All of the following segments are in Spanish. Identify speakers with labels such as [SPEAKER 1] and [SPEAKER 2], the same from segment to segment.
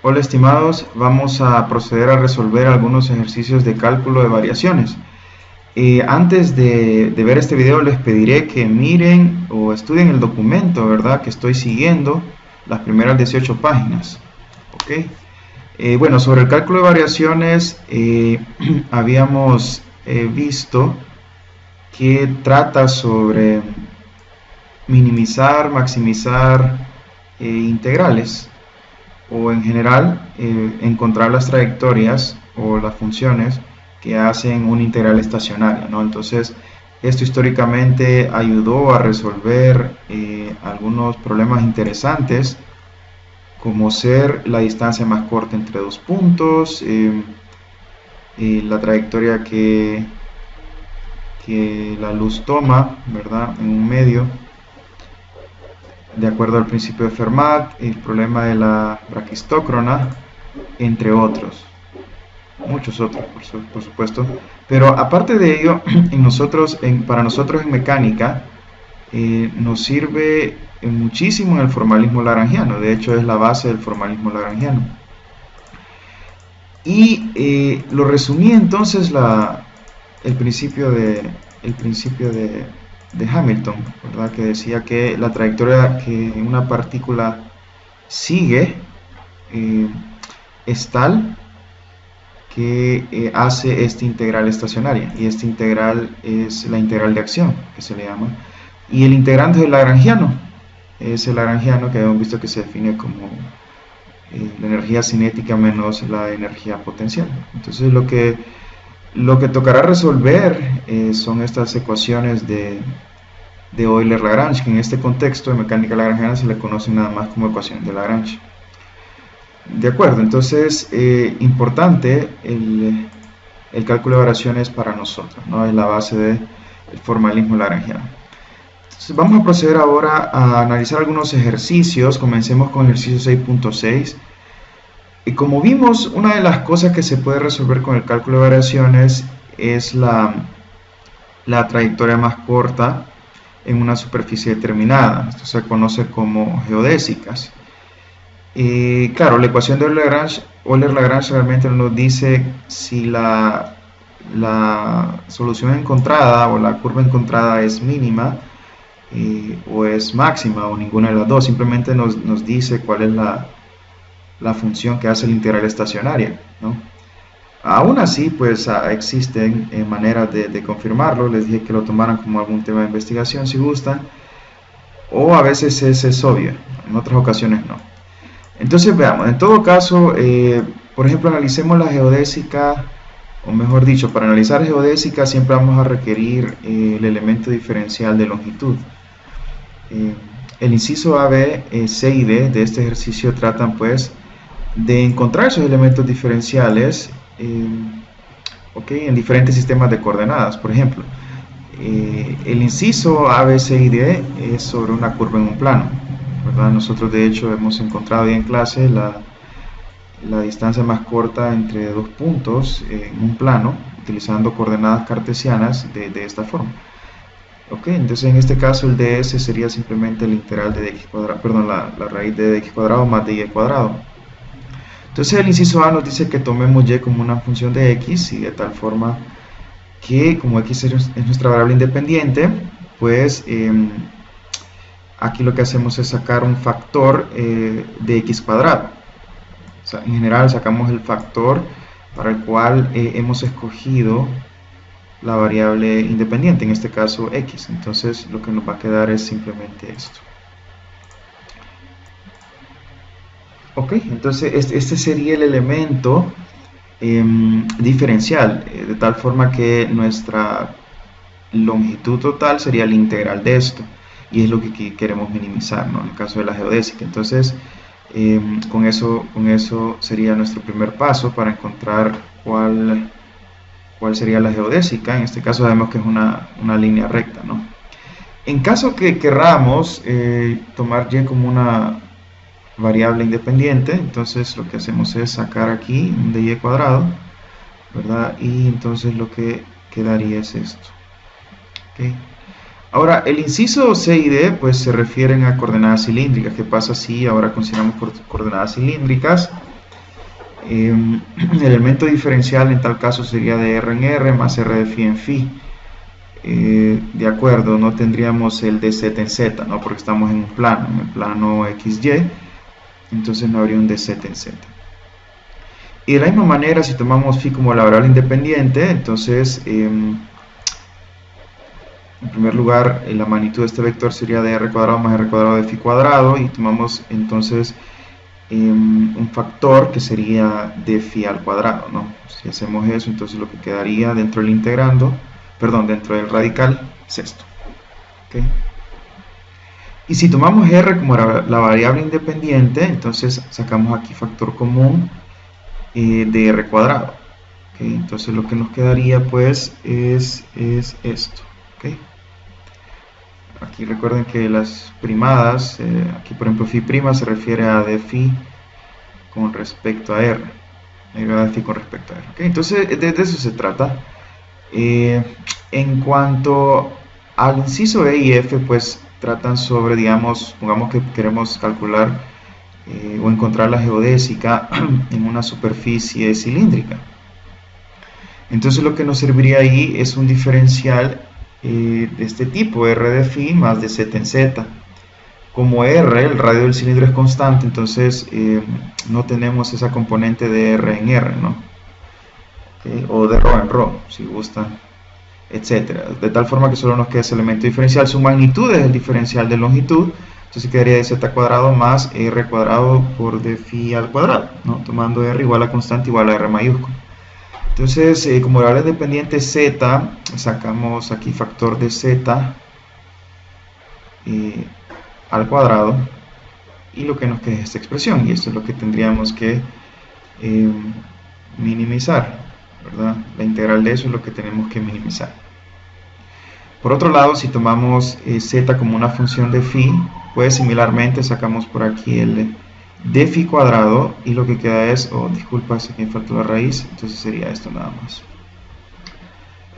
[SPEAKER 1] Hola estimados, vamos a proceder a resolver algunos ejercicios de cálculo de variaciones. Antes de ver este video les pediré que miren o estudien el documento, ¿verdad? Que estoy siguiendo, las primeras 18 páginas. ¿Ok? Bueno, sobre el cálculo de variaciones habíamos visto que trata sobre minimizar, maximizar integrales, o en general encontrar las trayectorias o las funciones que hacen una integral estacionaria, ¿no? Entonces, esto históricamente ayudó a resolver algunos problemas interesantes, como ser la distancia más corta entre dos puntos, la trayectoria que la luz toma, ¿verdad?, en un medio, de acuerdo al principio de Fermat, el problema de la braquistócrona, entre otros, muchos otros, por supuesto. Pero aparte de ello, para nosotros en mecánica, nos sirve muchísimo en el formalismo lagrangiano. De hecho, es la base del formalismo lagrangiano. Y lo resumí entonces el principio de Hamilton, ¿verdad? Que decía que la trayectoria que una partícula sigue es tal que hace esta integral estacionaria, y esta integral es la integral de acción, que se le llama, y el integrante del lagrangiano es el lagrangiano, que hemos visto que se define como la energía cinética menos la energía potencial. Entonces lo que tocará resolver son estas ecuaciones de Euler-Lagrange, que en este contexto de mecánica lagrangiana se le conoce nada más como ecuación de Lagrange. De acuerdo, entonces importante el cálculo de variaciones para nosotros, ¿no? Es la base del formalismo lagrangiano. Entonces vamos a proceder ahora a analizar algunos ejercicios. Comencemos con el ejercicio 6.6. Y como vimos, una de las cosas que se puede resolver con el cálculo de variaciones es la trayectoria más corta en una superficie determinada. Esto se conoce como geodésicas. Claro, la ecuación de Euler-Lagrange realmente nos dice si la solución encontrada o la curva encontrada es mínima o es máxima o ninguna de las dos. Simplemente nos dice cuál es la función que hace la integral estacionaria, ¿no? Aún así, pues existen maneras de confirmarlo. Les dije que lo tomaran como algún tema de investigación si gustan, o a veces es obvio, en otras ocasiones no. Entonces veamos, en todo caso, por ejemplo, analicemos la geodésica, o mejor dicho, para analizar geodésica siempre vamos a requerir el elemento diferencial de longitud. El inciso A, B, C y D de este ejercicio tratan pues de encontrar esos elementos diferenciales en diferentes sistemas de coordenadas. Por ejemplo, el inciso A, B, C y D es sobre una curva en un plano, ¿verdad? Nosotros de hecho hemos encontrado ya en clase la distancia más corta entre dos puntos en un plano utilizando coordenadas cartesianas de esta forma. Entonces en este caso el ds sería simplemente el integral de dx cuadrado, perdón, la raíz de dx cuadrado más de y cuadrado. Entonces el inciso A nos dice que tomemos y como una función de x, y de tal forma que como x es nuestra variable independiente, pues aquí lo que hacemos es sacar un factor de x cuadrado. O sea, en general sacamos el factor para el cual hemos escogido la variable independiente, en este caso x. Entonces lo que nos va a quedar es simplemente esto. Entonces este sería el elemento diferencial, de tal forma que nuestra longitud total sería la integral de esto, y es lo que queremos minimizar, ¿no? En el caso de la geodésica. Entonces con eso sería nuestro primer paso para encontrar cuál sería la geodésica. En este caso sabemos que es una línea recta, ¿no? En caso que querramos tomar y como una variable independiente, entonces lo que hacemos es sacar aquí un dy cuadrado, ¿verdad? Y entonces lo que quedaría es esto. Ahora, el inciso C y D pues se refieren a coordenadas cilíndricas. ¿Qué pasa si ahora consideramos coordenadas cilíndricas? el elemento diferencial en tal caso sería de R en R más R de phi en phi. De acuerdo, no tendríamos el de Z en Z, ¿no? Porque estamos en el plano XY, entonces no habría un de Z en Z. Y de la misma manera, si tomamos phi como la variable independiente, entonces en primer lugar la magnitud de este vector sería de r cuadrado más r cuadrado de phi cuadrado, y tomamos entonces un factor que sería de phi al cuadrado, ¿no? Si hacemos eso, entonces lo que quedaría dentro del integrando, perdón, dentro del radical es esto, ¿okay? Y si tomamos r como la variable independiente, entonces sacamos aquí factor común de r cuadrado, ¿okay? Entonces lo que nos quedaría pues es esto, ¿okay? Aquí recuerden que las primadas, aquí por ejemplo phi prima se refiere a de phi con respecto a r, de phi con respecto a r, ¿okay? Entonces de eso se trata. En cuanto al inciso E y F, pues tratan sobre, digamos, pongamos que queremos calcular o encontrar la geodésica en una superficie cilíndrica. Entonces lo que nos serviría ahí es un diferencial de este tipo, r de phi más de z en z. Como r, el radio del cilindro es constante, entonces no tenemos esa componente de r en r, ¿no? ¿Okay? O de ρ en ρ, si gustan, etcétera. De tal forma que solo nos queda ese elemento diferencial. Su magnitud es el diferencial de longitud, entonces quedaría de z cuadrado más r cuadrado por de phi al cuadrado, ¿no? Tomando r igual a constante igual a r mayúsculo. Entonces, como variable independiente z, sacamos aquí factor de z al cuadrado, y lo que nos queda es esta expresión, y esto es lo que tendríamos que minimizar, ¿verdad? La integral de eso es lo que tenemos que minimizar. Por otro lado, si tomamos z como una función de phi, pues similarmente sacamos por aquí el de phi cuadrado, y lo que queda es, disculpa, aquí me faltó la raíz, entonces sería esto nada más.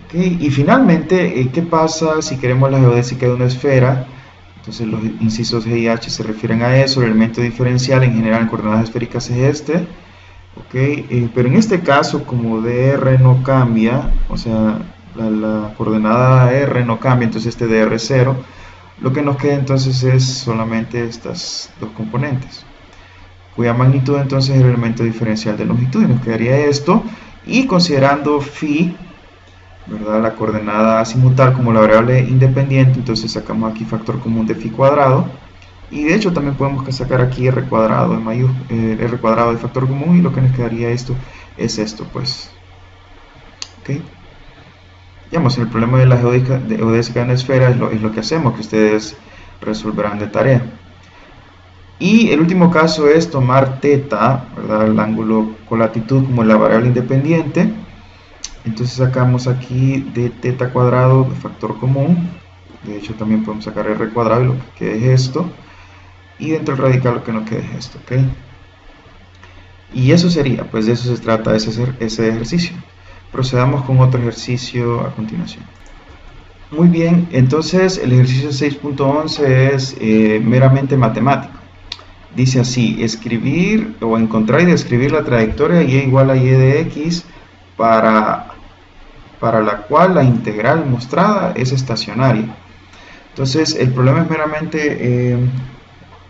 [SPEAKER 1] Okay, y finalmente, ¿qué pasa si queremos la geodésica de una esfera? Entonces los incisos G y H se refieren a eso. El elemento diferencial en general en coordenadas esféricas es este. Okay, pero en este caso, como dr no cambia, o sea, la coordenada r no cambia, entonces este dr es 0, lo que nos queda entonces es solamente estas dos componentes, cuya magnitud entonces es el elemento diferencial de longitud, y nos quedaría esto. Y considerando phi, ¿verdad?, la coordenada azimutal como la variable independiente, entonces sacamos aquí factor común de phi cuadrado, y de hecho también podemos sacar aquí r cuadrado r cuadrado de factor común, y lo que nos quedaría esto es esto, pues. ¿Okay? Digamos, en el problema de la geodésica de una esfera es lo que hacemos, que ustedes resolverán de tarea. Y el último caso es tomar θ, ¿verdad?, el ángulo con latitud como la variable independiente. Entonces sacamos aquí de θ cuadrado de factor común, de hecho también podemos sacar r cuadrado, y lo que quede es esto, y dentro del radical lo que nos quede es esto, ¿ok? Y eso sería, pues de eso se trata ese ejercicio. Procedamos con otro ejercicio a continuación. Muy bien, entonces el ejercicio 6.11 es meramente matemático. Dice así: escribir o encontrar y describir la trayectoria y igual a y de x para la cual la integral mostrada es estacionaria. Entonces el problema es meramente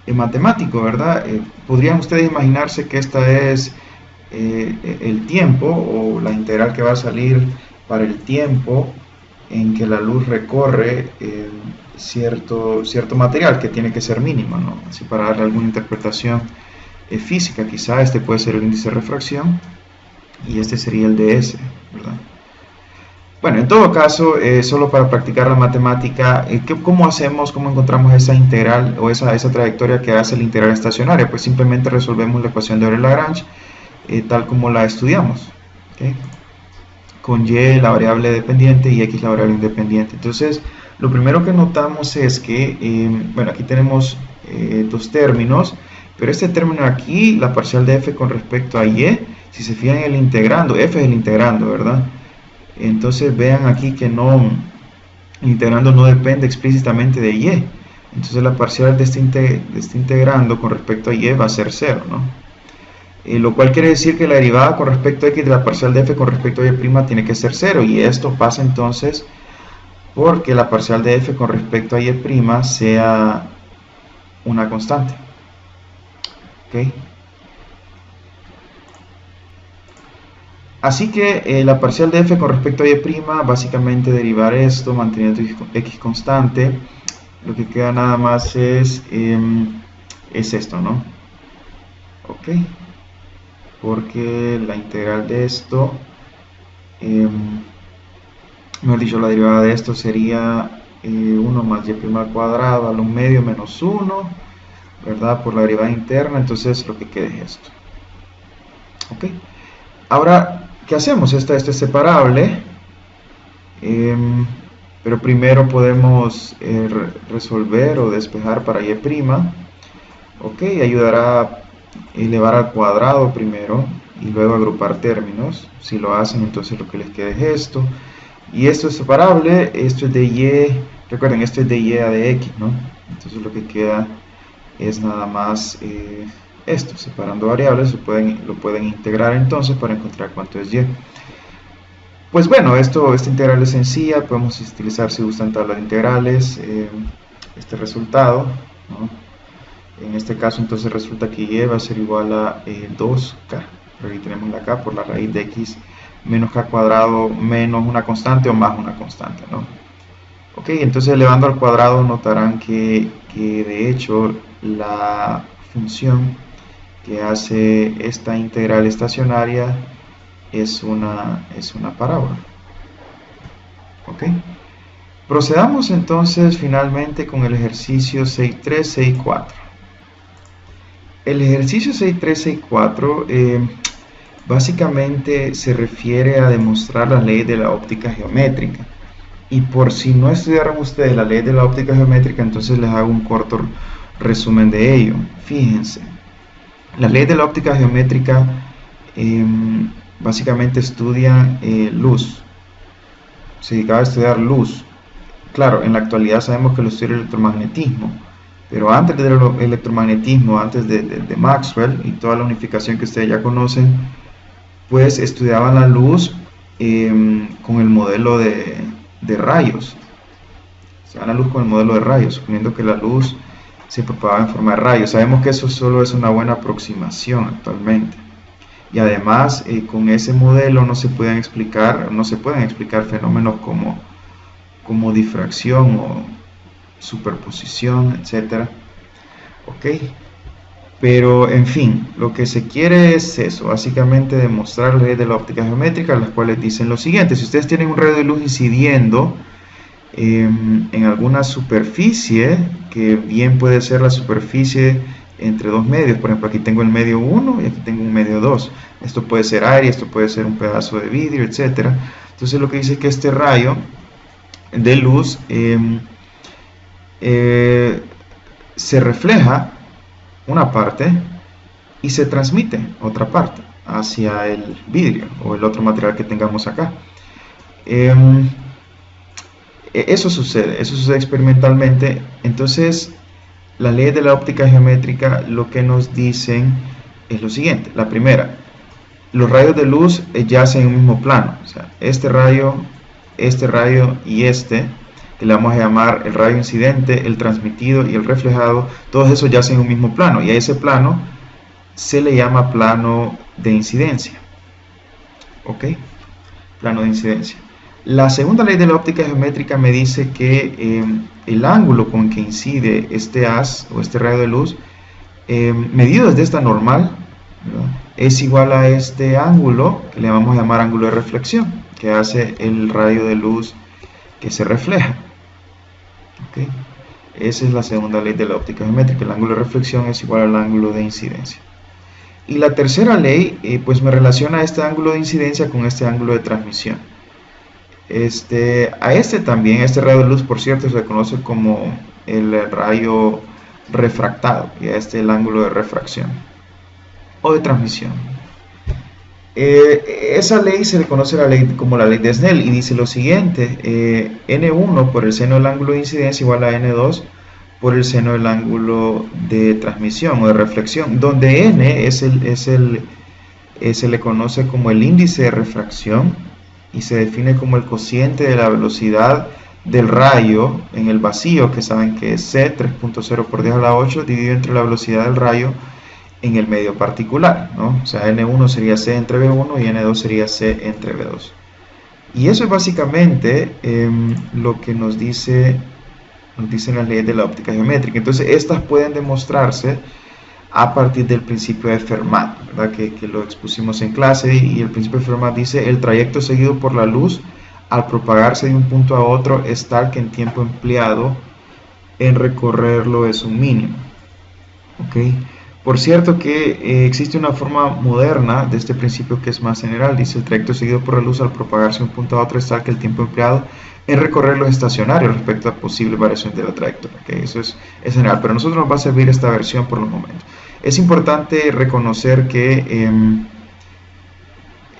[SPEAKER 1] matemático, ¿verdad? Podrían ustedes imaginarse que esta es el tiempo, o la integral que va a salir para el tiempo en que la luz recorre cierto material, que tiene que ser mínimo, ¿no? Así, para darle alguna interpretación física, quizá este puede ser el índice de refracción y este sería el ds, ¿verdad? Bueno, en todo caso, solo para practicar la matemática, ¿cómo hacemos, cómo encontramos esa integral o esa trayectoria que hace la integral estacionaria? Pues simplemente resolvemos la ecuación de Euler-Lagrange tal como la estudiamos, ¿okay? Con y la variable dependiente y x la variable independiente. Entonces, lo primero que notamos es que, bueno, aquí tenemos dos términos, pero este término aquí, la parcial de f con respecto a y, si se fijan en el integrando, f es el integrando, ¿verdad? Entonces vean aquí que el integrando no depende explícitamente de y. Entonces la parcial de este integrando con respecto a y va a ser 0, ¿no? lo cual quiere decir que la derivada con respecto a x de la parcial de f con respecto a y' tiene que ser 0, y esto pasa entonces porque la parcial de f con respecto a y' sea una constante. ¿Okay? Así que la parcial de f con respecto a y', básicamente derivar esto manteniendo x constante, lo que queda nada más es esto, ¿no? Ok, porque la integral de esto, mejor dicho, la derivada de esto sería 1 más y' al cuadrado a lo medio menos 1, ¿verdad? Por la derivada interna, entonces lo que queda es esto. Ok, ahora, ¿qué hacemos? Esto es separable, pero primero podemos resolver o despejar para y'. Ok, ayudará a elevar al cuadrado primero y luego agrupar términos. Si lo hacen, entonces lo que les queda es esto. Y esto es separable, esto es de y, recuerden, esto es de y a de x, ¿no? Entonces lo que queda es nada más esto, separando variables, lo pueden integrar entonces para encontrar cuánto es y. Pues bueno, esta integral es sencilla, podemos utilizar si gustan tablas de integrales, este resultado, ¿no? En este caso entonces resulta que y va a ser igual a 2k, pero aquí tenemos la k por la raíz de x menos k cuadrado menos una constante o más una constante, ¿no? Ok, entonces elevando al cuadrado notarán que de hecho la función que hace esta integral estacionaria es una parábola. Ok, procedamos entonces finalmente con el ejercicio 6.3, 6.4. El ejercicio 6.3, 6.4 básicamente se refiere a demostrar la ley de la óptica geométrica. Y por si no estudiaron ustedes la ley de la óptica geométrica, entonces les hago un corto resumen de ello. Fíjense, la ley de la óptica geométrica básicamente estudia luz. Se dedicaba a estudiar luz. Claro, en la actualidad sabemos que lo estudia el electromagnetismo, pero antes del electromagnetismo, antes de Maxwell y toda la unificación que ustedes ya conocen, pues estudiaban la luz con el modelo de rayos. Estudiaban la luz con el modelo de rayos, suponiendo que la luz se propagaba en forma de rayos. Sabemos que eso solo es una buena aproximación actualmente. Y además, con ese modelo no se pueden explicar fenómenos como difracción o superposición, etc. Ok, pero en fin, lo que se quiere es eso, básicamente demostrar la ley de la óptica geométrica, las cuales dicen lo siguiente: si ustedes tienen un rayo de luz incidiendo en alguna superficie, que bien puede ser la superficie entre dos medios, por ejemplo aquí tengo el medio 1 y aquí tengo un medio 2, esto puede ser aire, esto puede ser un pedazo de vidrio, etc. Entonces lo que dice es que este rayo de luz se refleja una parte y se transmite otra parte hacia el vidrio o el otro material que tengamos acá. Eso sucede experimentalmente. Entonces las leyes de la óptica geométrica lo que nos dicen es lo siguiente. La primera, los rayos de luz yacen en un mismo plano, o sea, este rayo y que le vamos a llamar el rayo incidente, el transmitido y el reflejado, todos esos yacen en un mismo plano, y a ese plano se le llama plano de incidencia. ¿Ok? Plano de incidencia. La segunda ley de la óptica geométrica me dice que el ángulo con que incide este haz o este rayo de luz, medido desde esta normal, ¿verdad?, es igual a este ángulo que le vamos a llamar ángulo de reflexión, que hace el rayo de luz que se refleja. ¿Okay? Esa es la segunda ley de la óptica geométrica. El ángulo de reflexión es igual al ángulo de incidencia. Y la tercera ley pues me relaciona este ángulo de incidencia con este ángulo de transmisión. A este rayo de luz, por cierto, se conoce como el rayo refractado, y a este el ángulo de refracción o de transmisión. Esa ley se le conoce como la ley de Snell, y dice lo siguiente: N1 por el seno del ángulo de incidencia igual a N2 por el seno del ángulo de transmisión o de reflexión, donde n se le conoce como el índice de refracción y se define como el cociente de la velocidad del rayo en el vacío, que saben que es c 3.0 por 10 a la 8 dividido entre la velocidad del rayo en el medio particular, ¿no? O sea, n1 sería c entre v1 y n2 sería c entre v2. Y eso es básicamente lo que nos dicen las leyes de la óptica geométrica. Entonces, estas pueden demostrarse a partir del principio de Fermat, ¿verdad? Que lo expusimos en clase, y el principio de Fermat dice: el trayecto seguido por la luz al propagarse de un punto a otro es tal que el tiempo empleado en recorrerlo es un mínimo. ¿Okay? Por cierto que existe una forma moderna de este principio que es más general. Dice: el trayecto seguido por la luz al propagarse de un punto a otro es tal que el tiempo empleado en recorrerlo es estacionario respecto a posibles variaciones de la trayectoria. ¿Okay? Eso es general, pero a nosotros nos va a servir esta versión por los momentos. Es importante reconocer que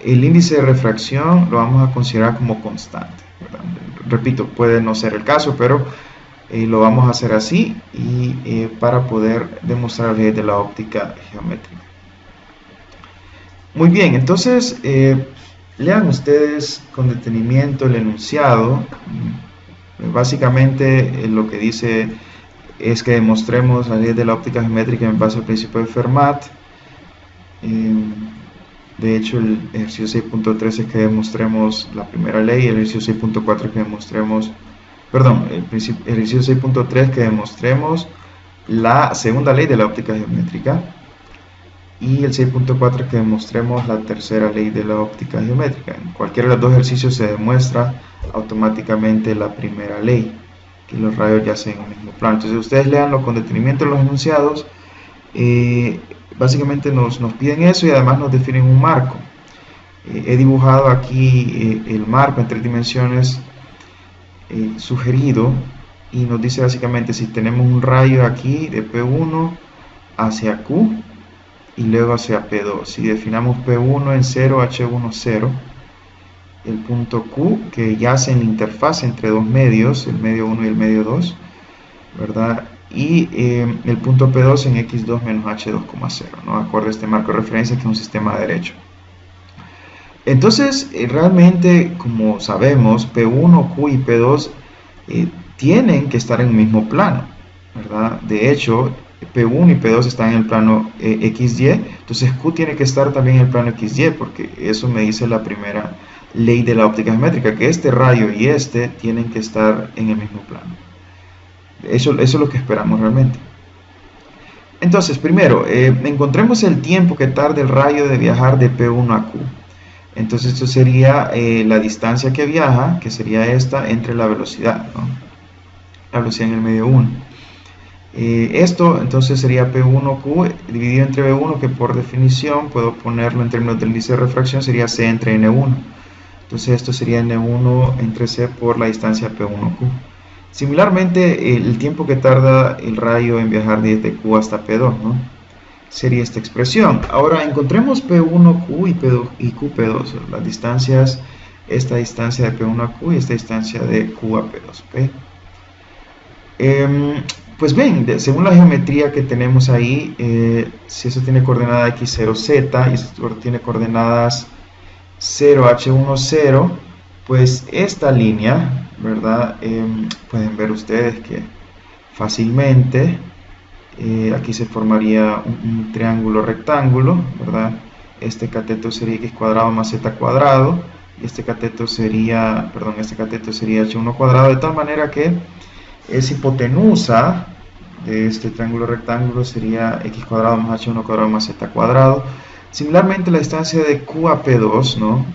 [SPEAKER 1] el índice de refracción lo vamos a considerar como constante, ¿verdad? Repito, puede no ser el caso, pero lo vamos a hacer así y para poder demostrar de la óptica geométrica. Muy bien, entonces lean ustedes con detenimiento el enunciado. Básicamente lo que dice es que demostremos la ley de la óptica geométrica en base al principio de Fermat. De hecho, el ejercicio 6.3 es que demostremos la primera ley, el ejercicio 6.4 es que demostremos, perdón, el ejercicio 6.3 que demostremos la segunda ley de la óptica geométrica, y el 6.4 que demostremos la tercera ley de la óptica geométrica. En cualquiera de los dos ejercicios se demuestra automáticamente la primera ley, que los rayos yacen en el mismo plano. Entonces ustedes leanlo con detenimiento en los enunciados. Básicamente nos piden eso y además nos definen un marco. He dibujado aquí el marco en 3 dimensiones sugerido, y nos dice básicamente si tenemos un rayo aquí de P1 hacia Q y luego hacia P2. Si definamos P1 en 0, H1 0, el punto Q que yace en la interfaz entre dos medios, el medio 1 y el medio 2, ¿verdad? Y el punto P2 en X2 menos H2,0, ¿no? Acorde a este marco de referencia que es un sistema derecho. Entonces, realmente, como sabemos, P1, Q y P2 tienen que estar en el mismo plano, ¿verdad? De hecho, P1 y P2 están en el plano XY, entonces Q tiene que estar también en el plano XY, porque eso me dice la primera ley de la óptica geométrica, que este rayo y este tienen que estar en el mismo plano. Eso es lo que esperamos realmente. Entonces, primero, encontremos el tiempo que tarda el rayo de viajar de P1 a Q. Entonces, esto sería la distancia que viaja, que sería esta, entre la velocidad, ¿no? La velocidad en el medio 1. Esto, entonces, sería P1Q dividido entre V1, que por definición, puedo ponerlo en términos del índice de refracción, sería C entre N1. Entonces, esto sería N1 entre C por la distancia P1Q. Similarmente, el tiempo que tarda el rayo en viajar desde Q hasta P2, ¿no? Sería esta expresión. Ahora encontremos P1Q y, P2, y QP2, las distancias, esta distancia de P1 a Q y esta distancia de Q a P2, ¿okay? Pues bien, según la geometría que tenemos ahí, si eso tiene coordenada x0z y esto tiene coordenadas 0, h1, 0, pues esta línea, ¿verdad? Pueden ver ustedes que fácilmente aquí se formaría un triángulo rectángulo, ¿verdad? Este cateto sería x cuadrado más z cuadrado, y este cateto sería, h1 cuadrado, de tal manera que esa hipotenusa de este triángulo rectángulo sería x cuadrado más h1 cuadrado más z cuadrado. Similarmente, la distancia de Q a P2, ¿no?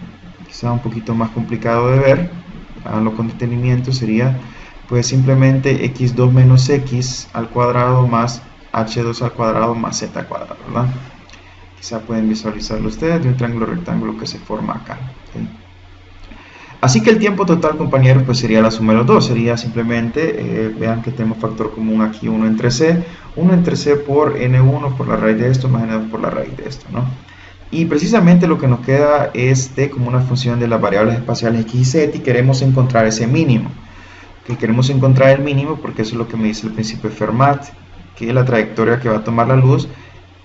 [SPEAKER 1] Quizá un poquito más complicado de ver, háganlo con detenimiento, sería pues simplemente x2 menos x al cuadrado más h2 al cuadrado más z cuadrado, ¿verdad? Quizá pueden visualizarlo ustedes de un triángulo rectángulo que se forma acá, ¿okay? Así que el tiempo total, compañeros, pues sería la suma de los dos. Sería simplemente, vean que tenemos factor común aquí, 1 entre c por n1 por la raíz de esto más n2 por la raíz de esto, ¿no? Y precisamente lo que nos queda es t como una función de las variables espaciales x y z, y queremos encontrar ese mínimo. que queremos encontrar el mínimo, porque eso es lo que me dice el principio de Fermat, que la trayectoria que va a tomar la luz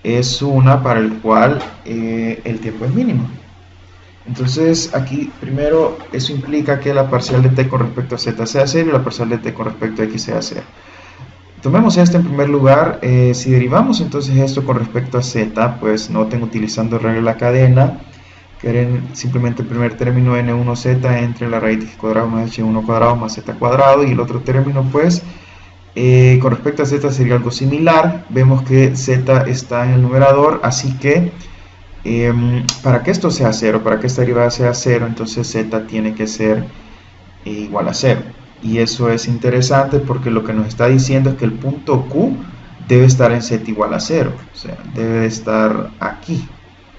[SPEAKER 1] es una para el cual el tiempo es mínimo. Entonces aquí primero eso implica que la parcial de t con respecto a z sea 0 y la parcial de t con respecto a x sea 0. Tomemos esto en primer lugar. Si derivamos entonces esto con respecto a z, pues noten, utilizando regla de la cadena, que simplemente el primer término n1z entre la raíz de x cuadrado más h1 cuadrado más z cuadrado, y el otro término pues con respecto a z sería algo similar. Vemos que z está en el numerador, así que para que esto sea 0, para que esta derivada sea 0, entonces z tiene que ser igual a 0. Y eso es interesante porque lo que nos está diciendo es que el punto Q debe estar en z igual a 0, o sea, debe estar aquí,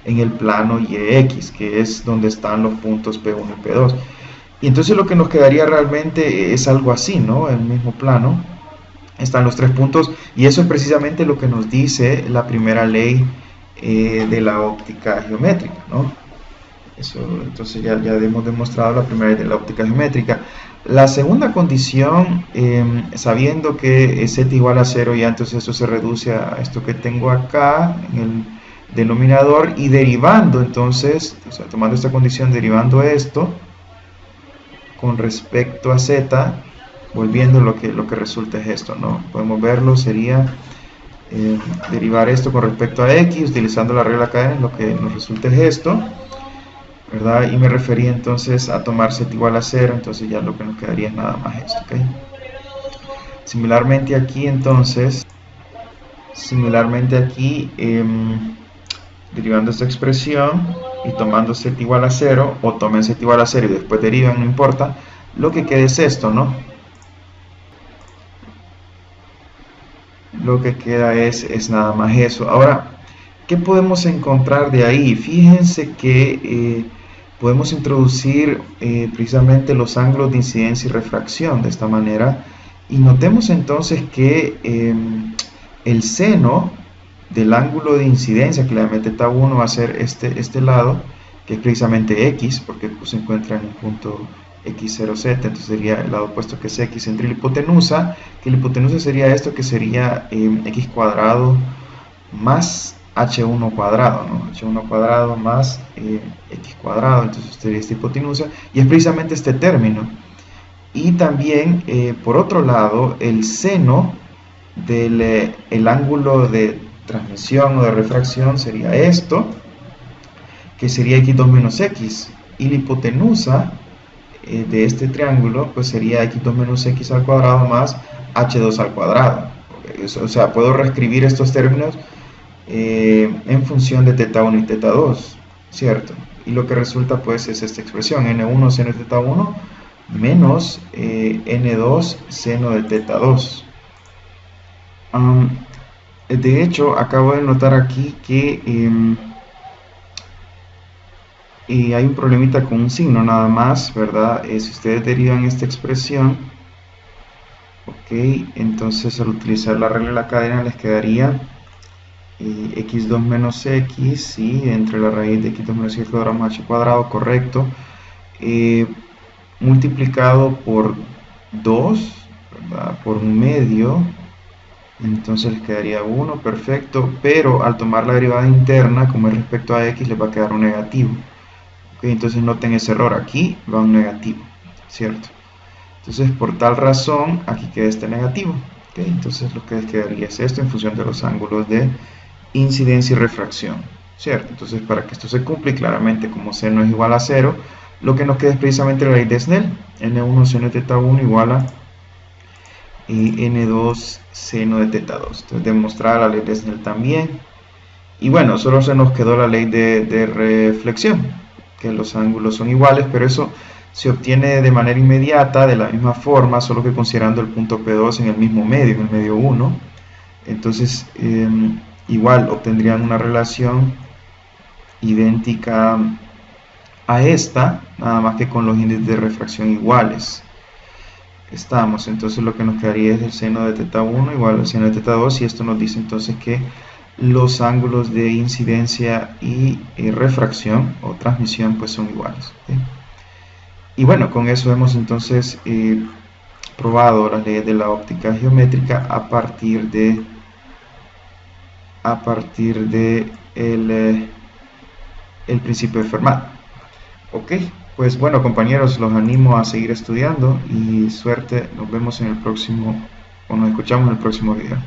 [SPEAKER 1] en el plano YX, que es donde están los puntos P1 y P2. Y entonces lo que nos quedaría realmente es algo así, ¿no? En el mismo plano están los tres puntos, y eso es precisamente lo que nos dice la primera ley de la óptica geométrica, ¿no? Eso, entonces ya hemos demostrado la primera ley de la óptica geométrica. La segunda condición, sabiendo que z igual a 0, ya entonces eso se reduce a esto que tengo acá en el denominador, y derivando entonces, o sea, tomando esta condición, derivando esto con respecto a z, volviendo, lo que resulta es esto, ¿no? Podemos verlo, sería derivar esto con respecto a x, utilizando la regla de la cadena, lo que nos resulta es esto, ¿verdad? Y me refería entonces a tomar z igual a 0, entonces ya lo que nos quedaría es nada más esto, ¿ok? Similarmente aquí, entonces, derivando esta expresión y tomando z igual a 0, o tomen z igual a 0 y después derivan, no importa, lo que queda es esto, ¿no? Lo que queda es nada más eso. Ahora, ¿qué podemos encontrar de ahí? Fíjense que podemos introducir precisamente los ángulos de incidencia y refracción de esta manera, y notemos entonces que el seno del ángulo de incidencia, que le llame θ1, va a ser este lado, que es precisamente x, porque se encuentra en un punto x0z, entonces sería el lado opuesto, que es x, entre la hipotenusa, que la hipotenusa sería esto, que sería x cuadrado más h1 cuadrado, ¿no? h1 cuadrado más x cuadrado, entonces sería esta hipotenusa, y es precisamente este término. Y también, por otro lado, el seno del el ángulo de transmisión o de refracción sería esto, que sería x2 menos x, y la hipotenusa de este triángulo pues sería x2 menos x al cuadrado más h2 al cuadrado. O sea, puedo reescribir estos términos en función de θ1 y θ2, ¿cierto? Y lo que resulta pues es esta expresión, n1 seno de θ1 menos n2 seno de θ2. De hecho, acabo de notar aquí que hay un problemita con un signo nada más, ¿verdad? Si ustedes derivan esta expresión, ok, entonces al utilizar la regla de la cadena les quedaría x2 menos x, ¿sí? Entre la raíz de x2 menos x cuadrado más h cuadrado, correcto, multiplicado por 2, ¿verdad? Por un medio, entonces les quedaría 1, perfecto, pero al tomar la derivada interna, como es respecto a x, les va a quedar un negativo. Okay, entonces noten ese error, aquí va un negativo, ¿cierto? Entonces por tal razón aquí queda este negativo. Okay, entonces lo que les quedaría es esto en función de los ángulos de incidencia y refracción, ¿cierto? Entonces para que esto se cumpla, y claramente como seno es igual a 0, lo que nos queda es precisamente la ley de Snell, n1 seno de θ1 igual a n2 seno de θ2. Entonces demostrar la ley de Snell también. Y bueno, solo se nos quedó la ley de reflexión, que los ángulos son iguales, pero eso se obtiene de manera inmediata, de la misma forma, solo que considerando el punto P2 en el mismo medio, en el medio 1. Entonces, igual obtendrían una relación idéntica a esta, nada más que con los índices de refracción iguales. Estamos, entonces lo que nos quedaría es el seno de θ1 igual al seno de θ2, y esto nos dice entonces que los ángulos de incidencia y refracción o transmisión pues son iguales, ¿okay? Y bueno, con eso hemos entonces probado las leyes de la óptica geométrica a partir de el principio de Fermat. Ok, pues bueno compañeros, los animo a seguir estudiando y suerte, nos vemos en el próximo, o nos escuchamos en el próximo video.